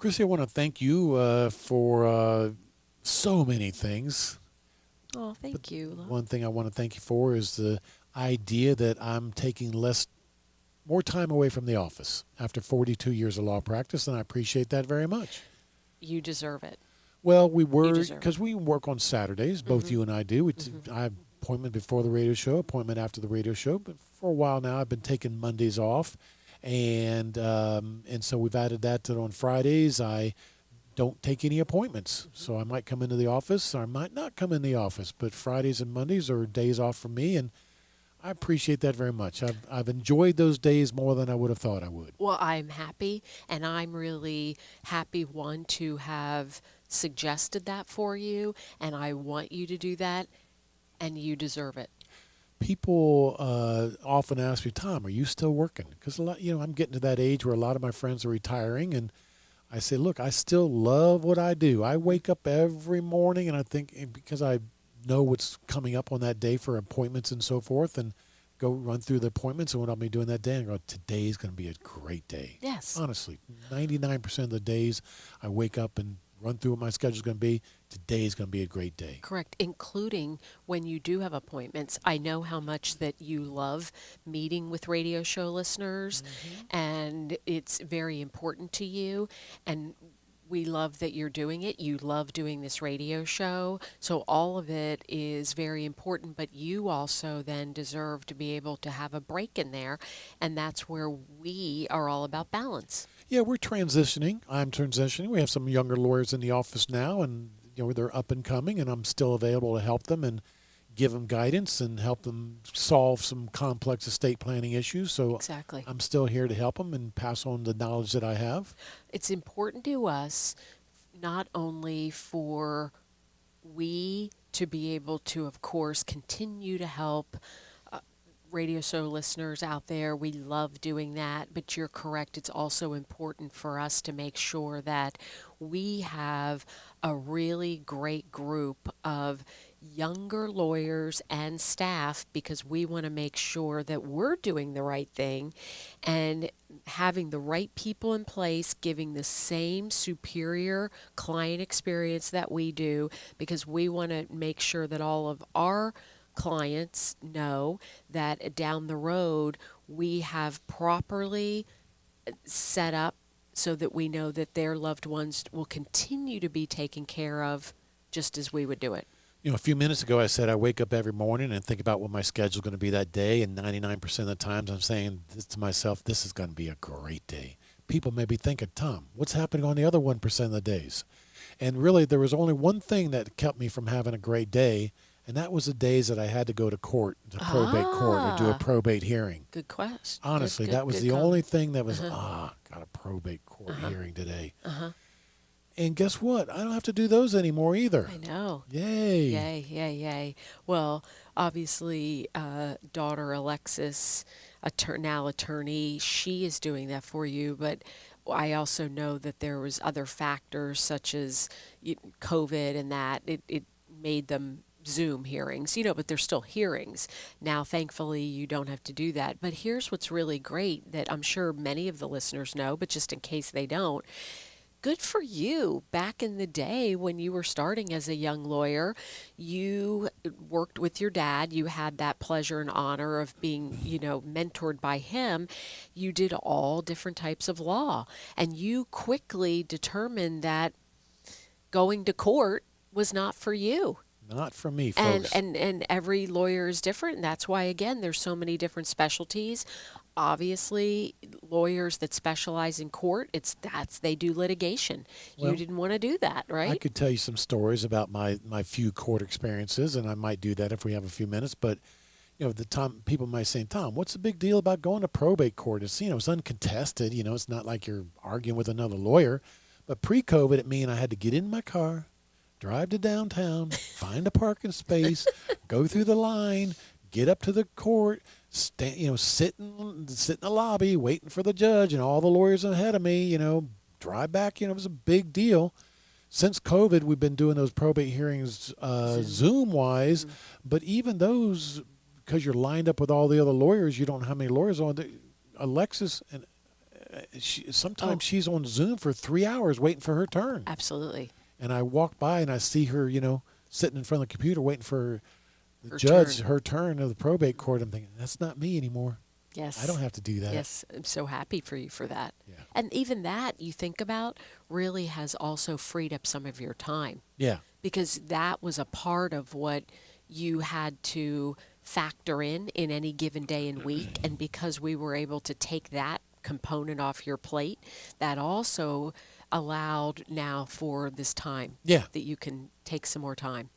Chrissy, I want to thank you for so many things. Oh, But thank you. one thing I want to thank you for is the idea that I'm taking more time away from the office after 42 years of law practice, and I appreciate that very much. You deserve it. Well, You deserve it. because we work on Saturdays, both Mhm. you and I do. Mhm. I have appointment before the radio show, appointment after the radio show. But for a while now, I've been taking Mondays off, and so we've added that to on Fridays. I don't take any appointments, so I might come into the office, or I might not come in the office. But Fridays and Mondays are days off for me, and I appreciate that very much. I've enjoyed those days more than I would have thought I would. Well, I'm happy, and I'm really happy, one, to have suggested that for you, and I want you to do that, and you deserve it. People often ask me, Tom, are you still working? Because I'm getting to that age where a lot of my friends are retiring, and I say, look, I still love what I do. I wake up every morning, and I think because I know what's coming up on that day for appointments and so forth, and go run through the appointments and what I'll be doing that day, and go, today's going to be a great day. Yes. Honestly, 99% of the days I wake up and run through what my schedule's going to be, today's going to be a great day. Correct, including when you do have appointments. I know how much that you love meeting with radio show listeners, and it's very important to you. And we love that you're doing it. You love doing this radio show. So all of it is very important, but you also then deserve to be able to have a break in there. And that's where we are all about balance. Yeah, we're transitioning. I'm transitioning. We have some younger lawyers in the office now, and they're up and coming, and I'm still available to help them and give them guidance and help them solve some complex estate planning issues. So Exactly. I'm still here to help them and pass on the knowledge that I have. It's important to us not only for we to be able to, of course, continue to help radio show listeners out there. We love doing that, but you're correct. It's also important for us to make sure that we have a really great group of younger lawyers and staff because we want to make sure that we're doing the right thing and having the right people in place, giving the same superior client experience that we do because we want to make sure that all of our clients know that down the road we have properly set up so that we know that their loved ones will continue to be taken care of just as we would do it. A few minutes ago I said I wake up every morning and think about what my schedule's going to be that day, and 99% of the times I'm saying this to myself, this is going to be a great day. People may be thinking, Tom, what's happening on the other 1% of the days? And really there was only one thing that kept me from having a great day, and that was the days that I had to go to court, to probate court, or do a probate hearing. Good question. Honestly, that was the only thing that was, got a probate court hearing today. And guess what? I don't have to do those anymore either. I know. Yay. Yay, yay, yay. Well, obviously, daughter Alexis, now attorney, she is doing that for you, but I also know that there was other factors such as COVID and that it made them Zoom hearings, but they're still hearings. Now, thankfully, you don't have to do that. But here's what's really great that I'm sure many of the listeners know, but just in case they don't, good for you. Back in the day when you were starting as a young lawyer, you worked with your dad. You had that pleasure and honor of being, mentored by him. You did all different types of law. And you quickly determined that going to court was not for you. Not for me, And, folks. and every lawyer is different, and that's why again there's so many different specialties. Obviously, lawyers that specialize in court, they do litigation. Well, You didn't want to do that, right? I could tell you some stories about my few court experiences, and I might do that if we have a few minutes. But the time people might say, Tom, what's the big deal about going to probate court? It's it's uncontested. It's not like you're arguing with another lawyer. But pre-COVID, it meant I had to get in my car, drive to downtown, find a parking space, go through the line, get up to the court, sit in the lobby waiting for the judge and all the lawyers ahead of me, drive back. It was a big deal. Since COVID, we've been doing those probate hearings Zoom-wise, but even those, because you're lined up with all the other lawyers, you don't know how many lawyers on. Alexis and Sometimes she's on Zoom for 3 hours waiting for her turn. Absolutely. And I walk by and I see her, sitting in front of the computer waiting for the Her judge, turn. her turn of the probate court. I'm thinking, that's not me anymore. Yes. I don't have to do that. Yes, I'm so happy for you for that. Yeah. And even that, you think about, really has also freed up some of your time, Yeah. because that was a part of what you had to factor in any given day and week. And because we were able to take that component off your plate, that also allowed now for this time Yeah. that you can take some more time.